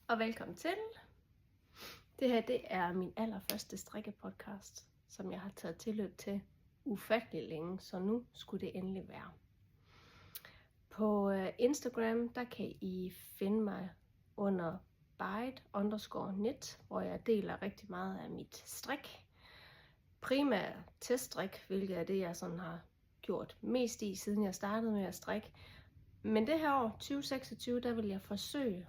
og velkommen til. Det her, det er min allerførste strikkepodcast, som jeg har taget tilløb til ufattelig længe, så nu skulle det endelig være. På Instagram, der kan I finde mig under bite_knit, hvor jeg deler rigtig meget af mit strik. Primært teststrik, hvilket er det, jeg sådan har gjort mest i, siden jeg startede med at strikke. Men det her år, 2026, der vil jeg forsøge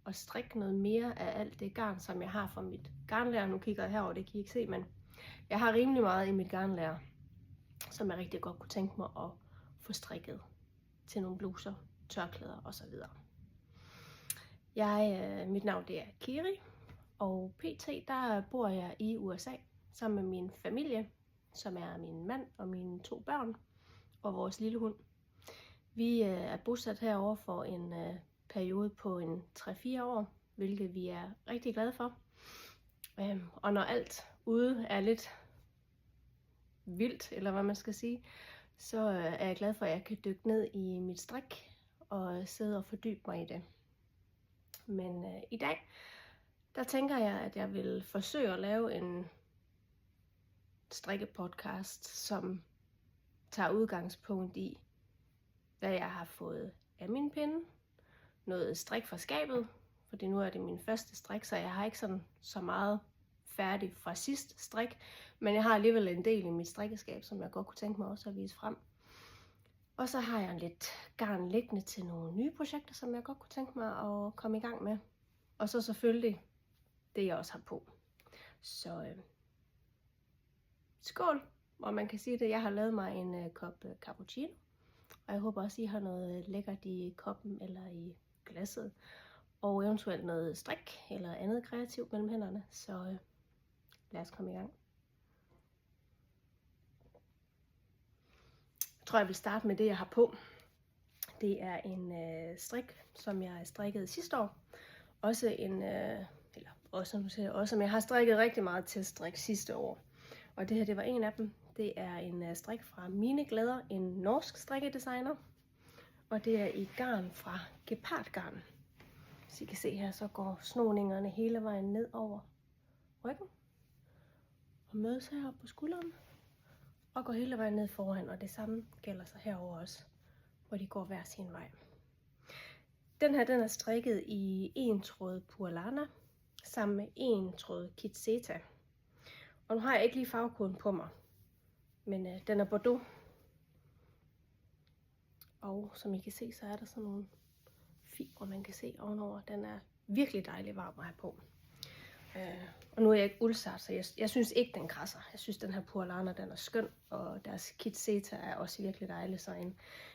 at strikke noget mere af alt det garn, som jeg har fra mit garnlager. Nu kigger jeg herover, det kan I ikke se, men jeg har rimelig meget i mit garnlager, som jeg rigtig godt kunne tænke mig at få strikket til nogle bluser, tørklæder osv. Mit navn det er Kiri, og pt. Der bor jeg i USA sammen med min familie, som er min mand og mine 2 børn og vores lille hund. Vi er bosat herovre for en periode på en 3-4 år, hvilket vi er rigtig glade for. Og når alt ude er lidt vildt, eller hvad man skal sige, så er jeg glad for, at jeg kan dykke ned i mit strik og sidde og fordybe mig i det. Men i dag, der tænker jeg, at jeg vil forsøge at lave en strikkepodcast, som tager udgangspunkt i, hvad jeg har fået af min pinde, noget strik fra skabet, fordi nu er det min første strik, så jeg har ikke sådan så meget færdig fra sidst strik, men jeg har alligevel en del i mit strikkeskab, som jeg godt kunne tænke mig også at vise frem. Og så har jeg lidt garn liggende til nogle nye projekter, som jeg godt kunne tænke mig at komme i gang med. Og så selvfølgelig det, jeg også har på. Så skål, og man kan sige det, jeg har lavet mig en kop cappuccino. Og jeg håber også, I har noget lækkert i koppen eller i glasset. Og eventuelt noget strik eller andet kreativt mellem hænderne. Så lad os komme i gang. Jeg tror, jeg vil starte med det, jeg har på. Det er en strik, som jeg strikkede sidste år. Men jeg har strikket rigtig meget til strik sidste år. Og det her, det var en af dem. Det er en strik fra Mine Glæder, en norsk strikkedesigner. Og det er i garn fra gepardgarn. Så I kan se her, så går snogningerne hele vejen ned over ryggen. Og mødes heroppe på skulderen. Og går hele vejen ned foran, og det samme gælder sig herover også, hvor de går hver sin vej. Den her, den er strikket i 1 tråd Purlana, sammen med 1 tråd Kitseta. Og nu har jeg ikke lige farvekoden på mig, men den er Bordeaux. Og som I kan se, så er der sådan nogle fibre, man kan se ovenover. Den er virkelig dejlig varm at have på. Og nu er jeg ikke uldsart, så jeg synes ikke, den krasser. Jeg synes, den her Purlana, den er skøn, og deres Kitseta er også virkelig dejlig. Så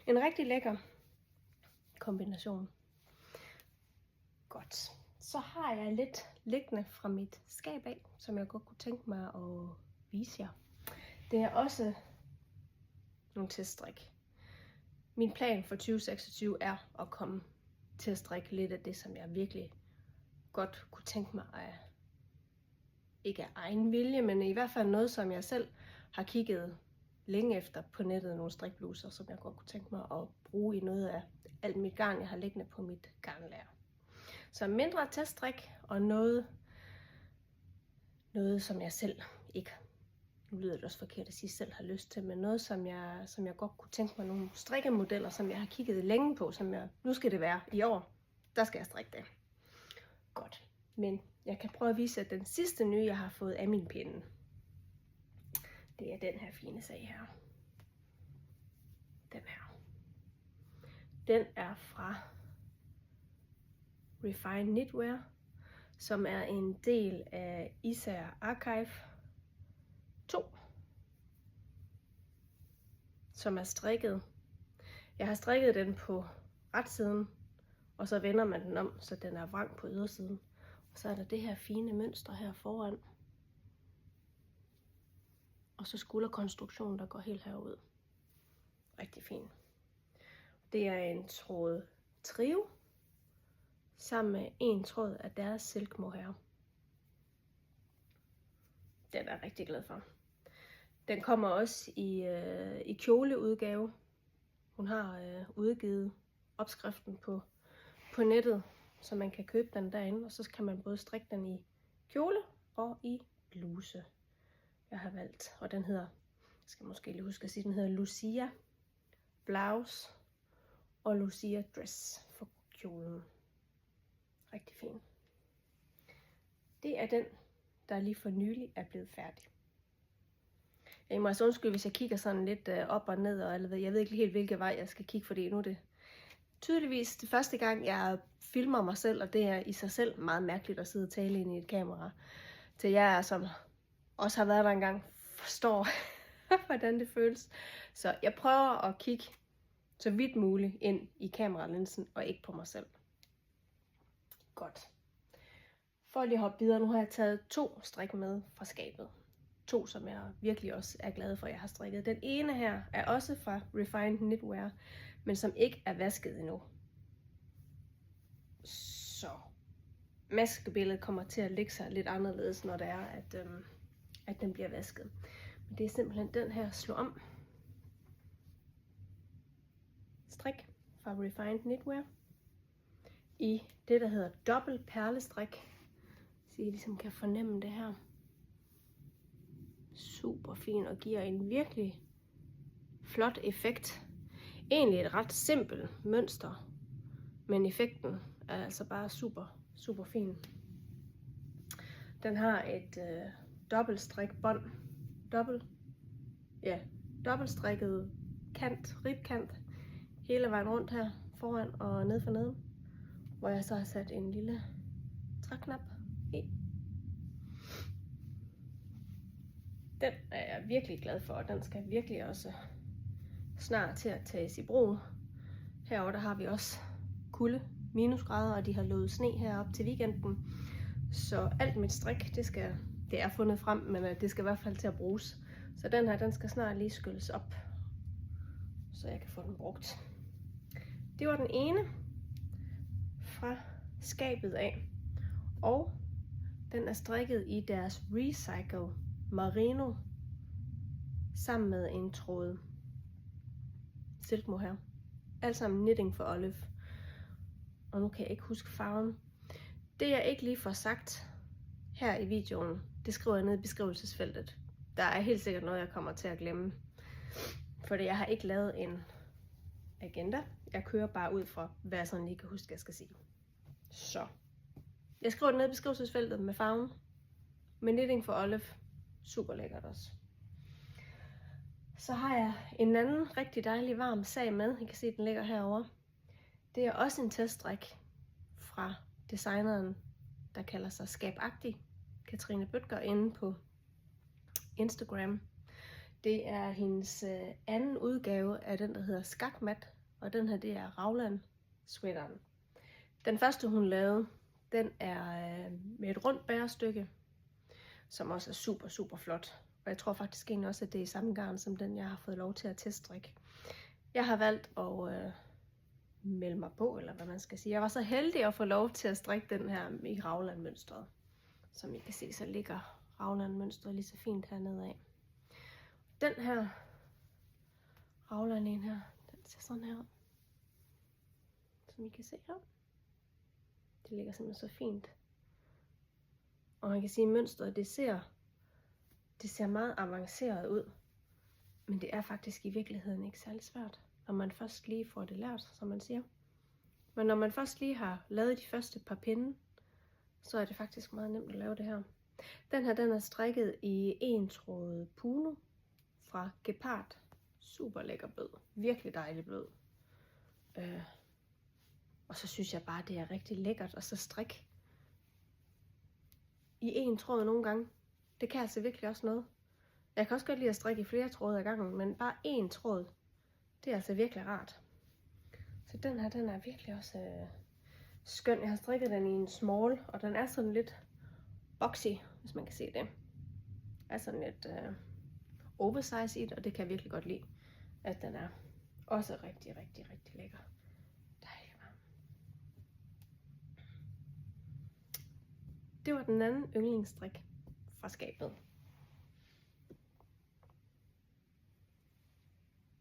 en rigtig lækker kombination. Godt. Så har jeg lidt liggende fra mit skab af, som jeg godt kunne tænke mig at vise jer. Det er også nogle teststrik. Min plan for 2026 er at komme til at strikke lidt af det, som jeg virkelig godt kunne tænke mig at, ikke af egen vilje, men i hvert fald noget, som jeg selv har kigget længe efter på nettet, nogle strikbluser, som jeg godt kunne tænke mig at bruge i noget af alt mit garn, jeg har liggende på mit garnlager. Så mindre teststrik og noget, som jeg selv ikke, nu lyder det også forkert at sige, selv har lyst til, men noget, som jeg godt kunne tænke mig, nogle strikkemodeller, som jeg har kigget længe på, nu skal det være i år, der skal jeg strikke det. Godt, men jeg kan prøve at vise jer den sidste nye, jeg har fået af min pinde. Det er den her fine sag her. Den her. Den er fra Refine Knitwear, som er en del af Især Archive 2, som er strikket. Jeg har strikket den på retsiden, og så vender man den om, så den er vrang på ydersiden. Og så er der det her fine mønster her foran. Og så skulderkonstruktionen, der går helt herud. Rigtig fin. Det er en tråd trio, sammen med 1 tråd af deres silk mohair. Den er jeg rigtig glad for. Den kommer også i kjoleudgave. Hun har udgivet opskriften på nettet, så man kan købe den derinde, og så kan man både strikke den i kjole og i bluse. Jeg har valgt, og den hedder, jeg skal måske lige huske at sige, den hedder Lucia Blouse og Lucia Dress for kjolen. Rigtig fin. Det er den, der lige for nylig er blevet færdig. Jeg må altså undskylde, hvis jeg kigger sådan lidt op og ned, og jeg ved ikke helt, hvilken vej jeg skal kigge, fordi nu er det tydeligvis det første gang, jeg filmer mig selv, og det er i sig selv meget mærkeligt at sidde og tale ind i et kamera. Til jer, som også har været der engang, forstår, hvordan det føles. Så jeg prøver at kigge så vidt muligt ind i kameralinsen, og ikke på mig selv. Godt. For lige at hoppe videre, nu har jeg taget 2 strik med fra skabet. 2, som jeg virkelig også er glad for, at jeg har strikket. Den ene her er også fra Refined Knitwear, men som ikke er vasket endnu. Så maskebilledet kommer til at lægge sig lidt anderledes, når det er, at den bliver vasket. Men det er simpelthen den her slå om strik fra Refined Knitwear i det, der hedder dobbelt perlestrik. Så I ligesom kan fornemme det her. Super fin og giver en virkelig flot effekt. Egentlig et ret simpelt mønster, men effekten er altså bare super fin. Den har et dobbeltstrikbånd, dobbeltstrikket kant, ribkant hele vejen rundt her foran og ned for neden, hvor jeg så har sat en lille træknap i. Den er jeg virkelig glad for, og den skal virkelig også snart til at tages i brug. Herover der har vi også kulde, minusgrader, og de har lovet sne herop til weekenden. Så alt mit strik, det er fundet frem, men det skal i hvert fald til at bruges. Så den her, den skal snart lige skylles op, så jeg kan få den brugt. Det var den ene fra skabet af, og den er strikket i deres Recycle Merino sammen med en tråd silk mohair. Alt sammen knitting for Olive. Og nu kan jeg ikke huske farven. Det jeg ikke lige får sagt her i videoen, det skriver jeg ned i beskrivelsesfeltet. Der er helt sikkert noget, jeg kommer til at glemme. Fordi jeg har ikke lavet en agenda. Jeg kører bare ud fra, hvad jeg sådan lige kan huske, jeg skal sige. Så. Jeg skriver det ned i beskrivelsesfeltet med farven. Med knitting for Olive. Super lækkert også. Så har jeg en anden rigtig dejlig varm sag med. I kan se, at den ligger herovre. Det er også en teststrik fra designeren, der kalder sig Skabagtig, Katrine Bødker, inde på Instagram. Det er hendes anden udgave af den, der hedder Skakmat, og den her, det er Raglan sweateren. Den første, hun lavede, den er med et rundt bærestykke, som også er super flot. Og jeg tror faktisk egentlig også, at det er samme garn, som den, jeg har fået lov til at teststrikke. Jeg har valgt at melde mig på, eller hvad man skal sige. Jeg var så heldig at få lov til at strikke den her i Raglan-mønstret. Som I kan se, så ligger Raglan-mønstret lige så fint hernede af. Den her Raglan en her, den ser sådan her ud. Som I kan se her. Det ligger simpelthen så fint. Og man kan sige, at mønstret, det ser meget avanceret ud. Men det er faktisk i virkeligheden ikke særlig svært, når man først lige får det lært, som man siger. Men når man først lige har lavet de første par pinde, så er det faktisk meget nemt at lave det her. Den her, den er strikket i en tråd puno fra Gepard. Super lækker blød. Virkelig dejlig blød. Og så synes jeg bare, det er rigtig lækkert at så strikke i en tråd nogle gange. Det kan altså virkelig også noget. Jeg kan også godt lide at strikke i flere tråde ad gangen, men bare én tråd, det er altså virkelig rart. Så den her, den er virkelig også skøn. Jeg har strikket den i en small, og den er sådan lidt boxy, hvis man kan se det. Er sådan lidt oversize i det, og det kan jeg virkelig godt lide, at den er også rigtig lækker. Dejlig varm. Det var den anden yndlingsstrik fra skabet.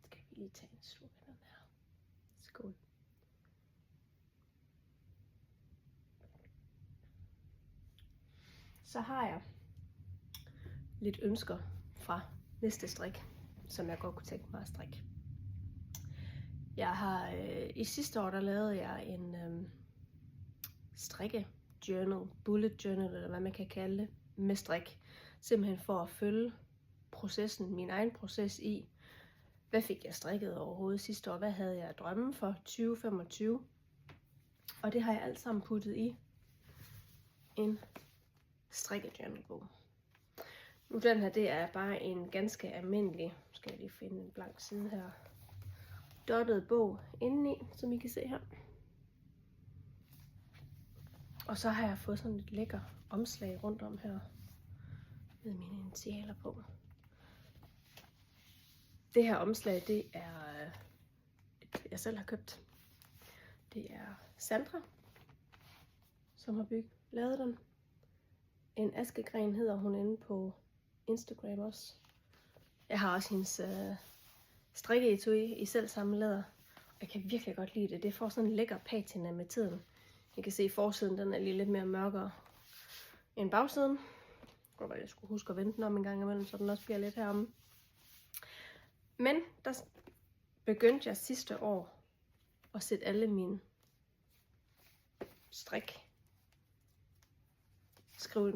Skal vi lige tage en slurk af den her. Skål. så har jeg lidt ønsker fra næste strik, som jeg godt kunne tænke mig at strikke. Jeg har i sidste år, der lavede jeg en strikke journal, bullet journal, eller hvad man kan kalde det, med strik. Simpelthen for at følge processen, min egen proces i, hvad fik jeg strikket overhovedet sidste år, hvad havde jeg drømme for 2025. Og det har jeg alt sammen puttet i en strikkejournalbog. Nu den her, det er bare en ganske almindelig, skal jeg lige finde en blank side her, dottet bog indeni, som I kan se her. Og så har jeg fået sådan et lækker omslag rundt om her, med mine initialer på. Det her omslag, det er jeg selv har købt. Det er Sandra, som har lavet den. En Askegren hedder hun inde på Instagram også. Jeg har også hendes strikkeetui i selv samme læder. Jeg kan virkelig godt lide det. Det får sådan en lækker patina med tiden. Jeg kan se, at forsiden den er lige lidt mere mørkere end bagsiden. Jeg skulle huske at vente den om en gang imellem, så den også bliver lidt heromme. Men der begyndte jeg sidste år at sætte alle mine strik,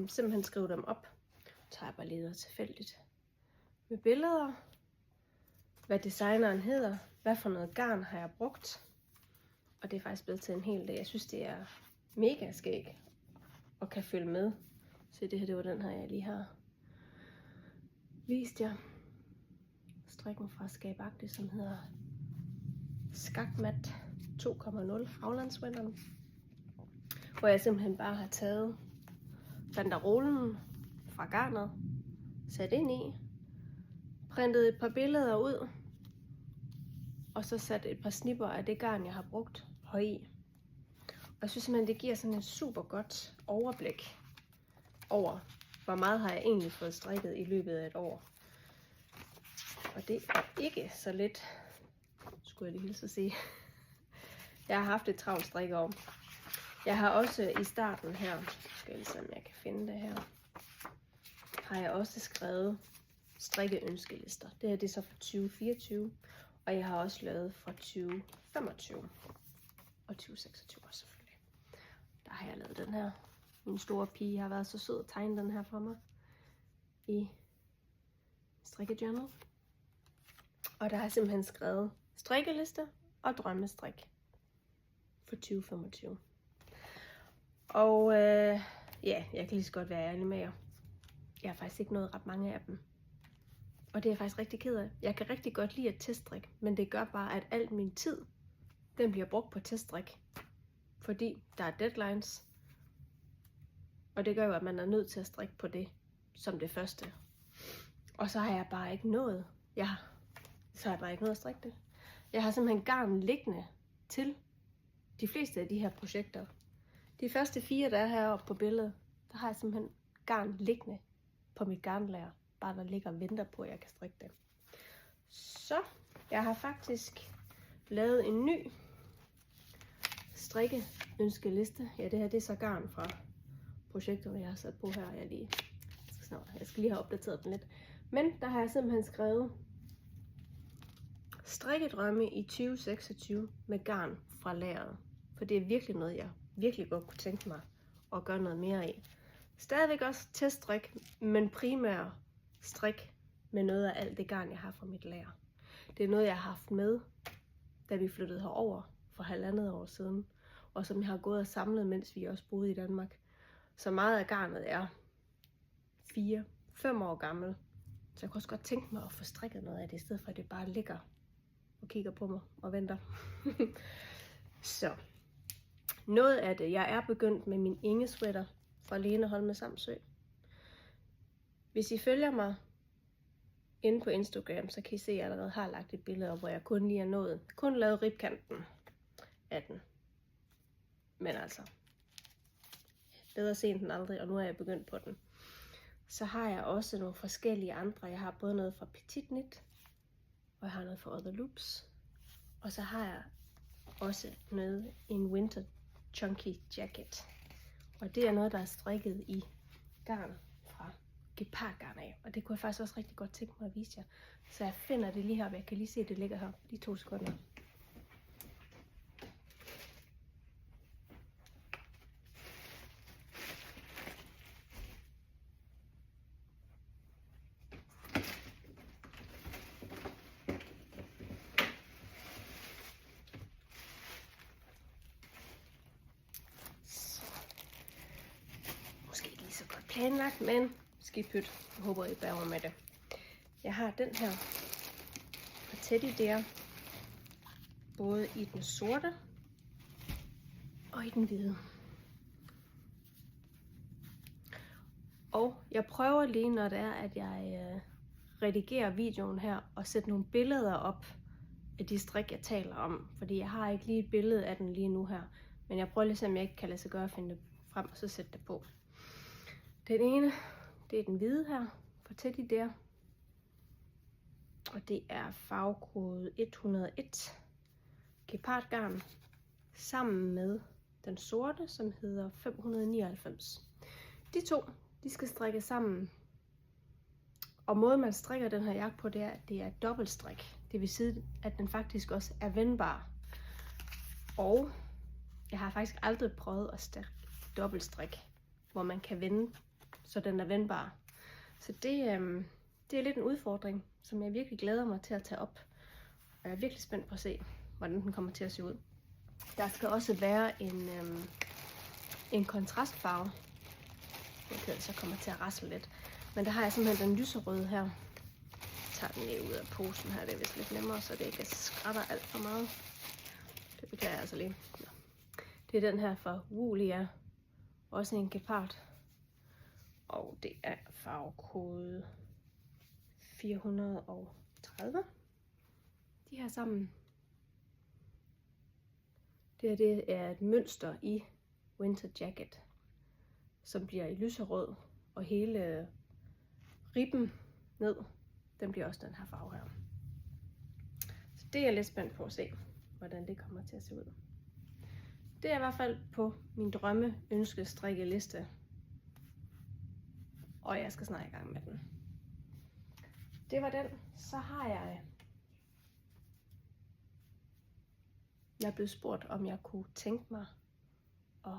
simpelthen skrive dem op. Så tager jeg bare leder tilfældigt med billeder, hvad designeren hedder, hvad for noget garn har jeg brugt. Og det er faktisk blevet til en hel dag. Jeg synes, det er mega skæg og kan følge med. Så det her, det var den her, jeg lige har vist jer. Strikken fra Skabagtigt, som hedder Skakmat 2.0 aflandsvinderen. Hvor jeg simpelthen bare har taget banderolen fra garnet, sat ind i, printet et par billeder ud, og så sat et par snipper af det garn, jeg har brugt heri. Og jeg synes simpelthen, det giver sådan et super godt overblik over, hvor meget har jeg egentlig fået strikket i løbet af et år. Og det er ikke så let, skulle jeg lige hilse at sige. Jeg har haft et travlt strikkeår. Jeg har også i starten her, skal jeg lige se, om jeg kan finde det her, har jeg også skrevet strikkeønskelister. Det her, det er så for 2024, og jeg har også lavet for 2025 og 2026 også selvfølgelig. Der har jeg lavet den her. Min store pige har været så sød at tegne den her for mig i strikkejournal. Og der har jeg simpelthen skrevet strikkeliste og drømmestrik for 2025. Og ja, jeg kan lige så godt være ærlig med jer. Jeg har faktisk ikke nået ret mange af dem. Og det er jeg faktisk rigtig ked af. Jeg kan rigtig godt lide at teststrikke, men det gør bare, at al min tid, den bliver brugt på teststrik. Fordi der er deadlines. Og det gør jo, at man er nødt til at strikke på det som det første. Og så har jeg bare ikke nået. At strikke det. Jeg har simpelthen garn liggende til de fleste af de her projekter. De første 4, der er heroppe på billedet, der har jeg simpelthen garn liggende på mit garnlager. Bare der ligger og venter på, at jeg kan strikke det. Så jeg har faktisk lavet en ny strikkeønskeliste. Ja, det her, det er så garn fra projektet, jeg har sat på her. Jeg skal lige have opdateret den lidt. Men der har jeg simpelthen skrevet strikkedrømme i 2026 med garn fra lageret. For det er virkelig noget, jeg virkelig godt kunne tænke mig at gøre noget mere i. Stadigvæk også teststrik, men primært strik med noget af alt det garn, jeg har fra mit lager. Det er noget, jeg har haft med, da vi flyttede herover for 1,5 år siden. Og som jeg har gået og samlet, mens vi også boede i Danmark. Så meget af garnet er 4-5 år gammel. Så jeg kunne også godt tænke mig at få strikket noget af det, i stedet for at det bare ligger og kigger på mig og venter. Så noget af det, jeg er begyndt med min Inge sweater fra Lene Holme Samsø. Hvis I følger mig inde på Instagram, så kan I se, at jeg allerede har lagt et billede op, hvor jeg kun lige er kun lavet ribkanten af den. Men altså, bedre sent end aldrig, og nu er jeg begyndt på den. Så har jeg også nogle forskellige andre. Jeg har både noget fra Petit Knit, og jeg har noget fra Other Loops. Og så har jeg også en Winter Chunky Jacket. Og det er noget, der er strikket i garn fra gepardgarn af. Og det kunne jeg faktisk også rigtig godt tænke mig at vise jer. Så jeg finder det lige her, jeg kan lige se, at det ligger her. De 2 sekunder. Måske ikke lige så godt planlagt, men skipyt. Jeg håber, I bærer med det. Jeg har den her fra Teddy der, både i den sorte og i den hvide. Og jeg prøver lige, når det er, at jeg redigerer videoen her, og sætte nogle billeder op af de strik, jeg taler om. Fordi jeg har ikke lige et billede af den lige nu her. Men jeg prøver lige, om jeg ikke kan lade sig gøre at finde det frem, og så sætte det på. Den ene, det er den hvide her, fra Teddy der. Og det er farvekode 101 gepardgarn, sammen med den sorte, som hedder 599. De 2, de skal strikke sammen. Og måden man strikker den her jakke på, det er, at det er dobbeltstrik. Det vil sige, at den faktisk også er vendbar. Og jeg har faktisk aldrig prøvet at strikke dobbeltstrik, hvor man kan vende, så den er vendbar. Så det er lidt en udfordring, som jeg virkelig glæder mig til at tage op. Og jeg er virkelig spændt på at se, hvordan den kommer til at se ud. Der skal også være en kontrastfarve. Jeg kan så kommer til at rasle lidt. Men der har jeg simpelthen den lyserøde her. Jeg tager den lige ud af posen her. Det er vist lidt nemmere, så det ikke skrætter alt for meget. Det beklager jeg altså lige. Nå. Det er den her fra Wulia. Også en gepard. Og det er farvekode 430. De her sammen. Det er et mønster i Winter Jacket, som bliver i lyserød, og hele ribben ned, den bliver også den her farve her. Så det er jeg lidt spændt på at se, hvordan det kommer til at se ud. Det er i hvert fald på min drømme ønskestrikkeliste, og jeg skal snart i gang med den. Det var den. Så har jeg er blevet spurgt, om jeg kunne tænke mig at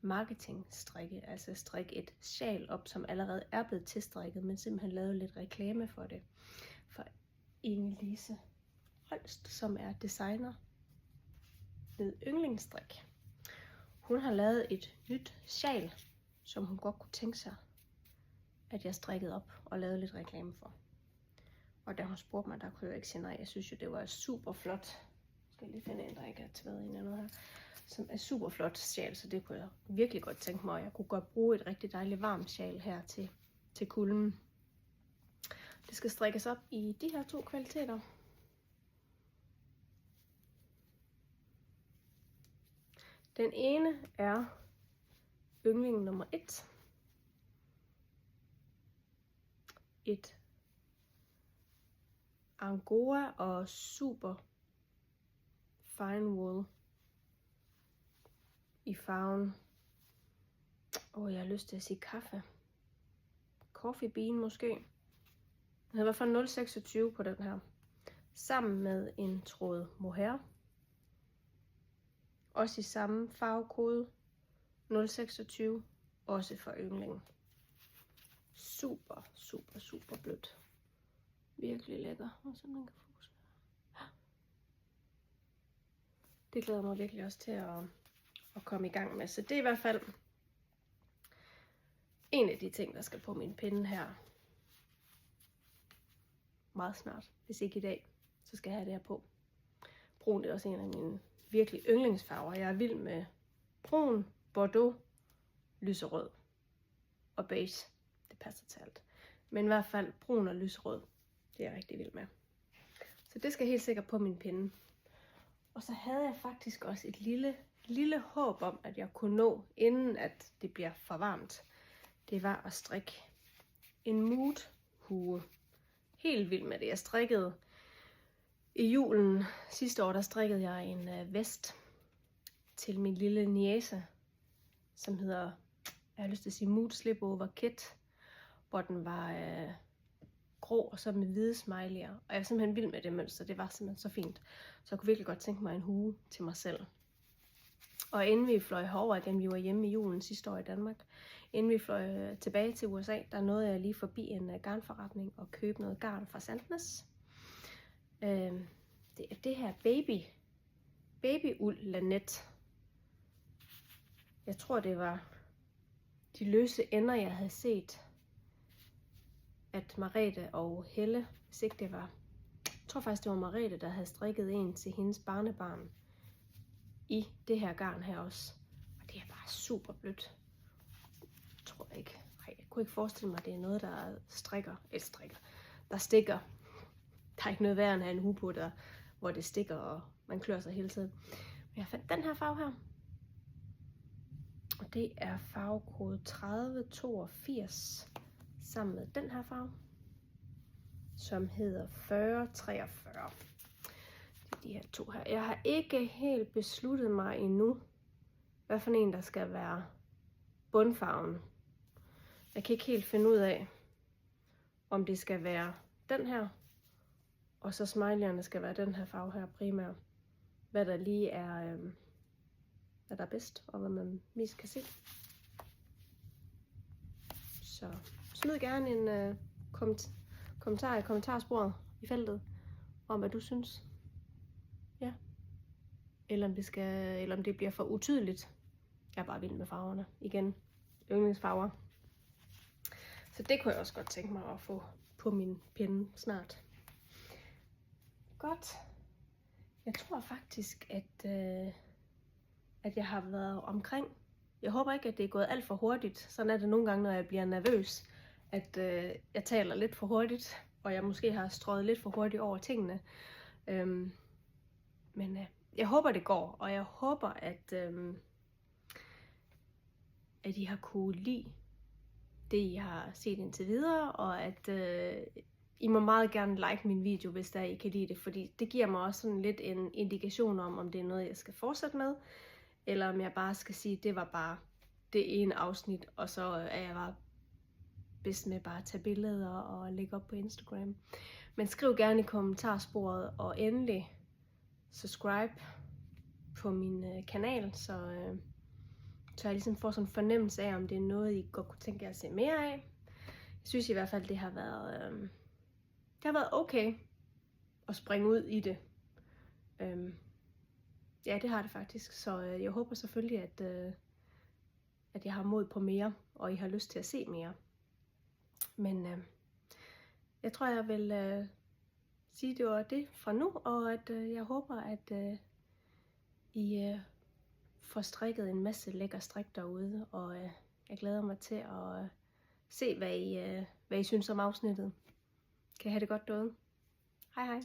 marketingstrikke, altså strikke et sjal op, som allerede er blevet tilstrikket, men simpelthen lavet lidt reklame for det. For Inge-Lise Holst, som er designer ved Yndlingsstrik. Hun har lavet et nyt sjal, som hun godt kunne tænke sig, at jeg strikkede op og lavede lidt reklame for. Og da hun spurgte mig, der kunne jeg ikke sige nej. Jeg synes jo, det var super flot. Jeg skal lige finde en, der ikke er tværet ind i noget her. Som er super flot sjal, så det kunne jeg virkelig godt tænke mig. Og jeg kunne godt bruge et rigtig dejligt varmt sjal her til kulden. Det skal strikkes op i de her 2 kvaliteter. Den ene er yndling nummer 1. Et angora og super fine wool i farven. Jeg har lyst til at sige kaffe. Coffee bean måske. Den hedder i hvert fald 026 på den her. Sammen med en tråd mohair. Også i samme farvekode. 026. Også for yndling. Super, super, super blødt. Virkelig lækker. Og så man kan fokusere. Det glæder mig virkelig også til at komme i gang med. Så det er i hvert fald en af de ting, der skal på min pinde her. Meget snart. Hvis ikke i dag, så skal jeg have det her på. Brun er også en af mine virkelig yndlingsfarver. Jeg er vild med brun, bordeaux, lyserød og beige. Det passer til alt. Men i hvert fald brun og lyserød. Det er jeg rigtig vild med. Så det skal helt sikkert på min pinde. Og så havde jeg faktisk også et lille håb om, at jeg kunne nå, inden at det bliver for varmt. Det var at strikke en mood-hue. Helt vild med det. Jeg strikkede i julen sidste år, der strikkede jeg en vest til min lille niece, som hedder jeg har lyst til at sige Mood Slipover Kit, hvor den var grå og så med hvide smiley'er. Og jeg var simpelthen vild med det mønster, det var simpelthen så fint. Så jeg kunne virkelig godt tænke mig en hue til mig selv. Og inden vi fløj herover igen, vi var hjemme i julen sidste år i Danmark, inden vi fløj tilbage til USA, der nåede jeg lige forbi en garnforretning og købe noget garn fra Sandnes. Det er det her babyuld lanet. Jeg tror det var de løse ender, jeg havde set, at Marete og Helle, hvis ikke det var, jeg tror faktisk det var Marete, der havde strikket en til hendes barnebarn i det her garn her også. Og det er bare super blødt. Jeg tror ikke. Nej, jeg kunne ikke forestille mig, at det er noget, der stikker. Der er ikke noget værre end at have en hue på, hvor det stikker, og man klør sig hele tiden. Men jeg fandt den her farve her. Og det er farvekode 3082 sammen med den her farve, som hedder 4043. Det er de her to her. Jeg har ikke helt besluttet mig endnu, hvad for en der skal være bundfarven. Jeg kan ikke helt finde ud af, om det skal være den her, og så smileyerne skal være den her farve her primært. Hvad der lige er, hvad der er bedst, og hvad man mest kan se. Så smid gerne en kommentar i kommentarsporet i feltet, om hvad du synes. Ja. Eller om det bliver for utydeligt. Jeg er bare vild med farverne. Igen, yndlingsfarver. Så det kunne jeg også godt tænke mig at få på min pinde snart. Godt. Jeg tror faktisk, at jeg har været omkring. Jeg håber ikke, at det er gået alt for hurtigt. Sådan er det nogle gange, når jeg bliver nervøs, at jeg taler lidt for hurtigt, og jeg måske har strøget lidt for hurtigt over tingene. Men jeg håber, det går, og jeg håber, at I har kunne lide det, I har set indtil videre, og at I må meget gerne like min video, hvis der I kan lide det, fordi det giver mig også sådan lidt en indikation om det er noget, jeg skal fortsætte med, eller om jeg bare skal sige, at det var bare det ene afsnit, og så er jeg bare bedst med bare at tage billeder og lægge op på Instagram. Men skriv gerne i kommentarsporet, og endelig subscribe på min kanal, så jeg ligesom får sådan en fornemmelse af, om det er noget, I godt kunne tænke jer at se mere af. Jeg synes i hvert fald, det har været okay at springe ud i det. Ja, det har det faktisk. Så jeg håber selvfølgelig, at jeg har mod på mere, og I har lyst til at se mere. Men jeg tror, jeg vil sige, det var det fra nu, og at jeg håber, at I får strikket en masse lækker strik derude, og jeg glæder mig til at se, hvad I synes om afsnittet. Kan I have det godt derude? Hej hej!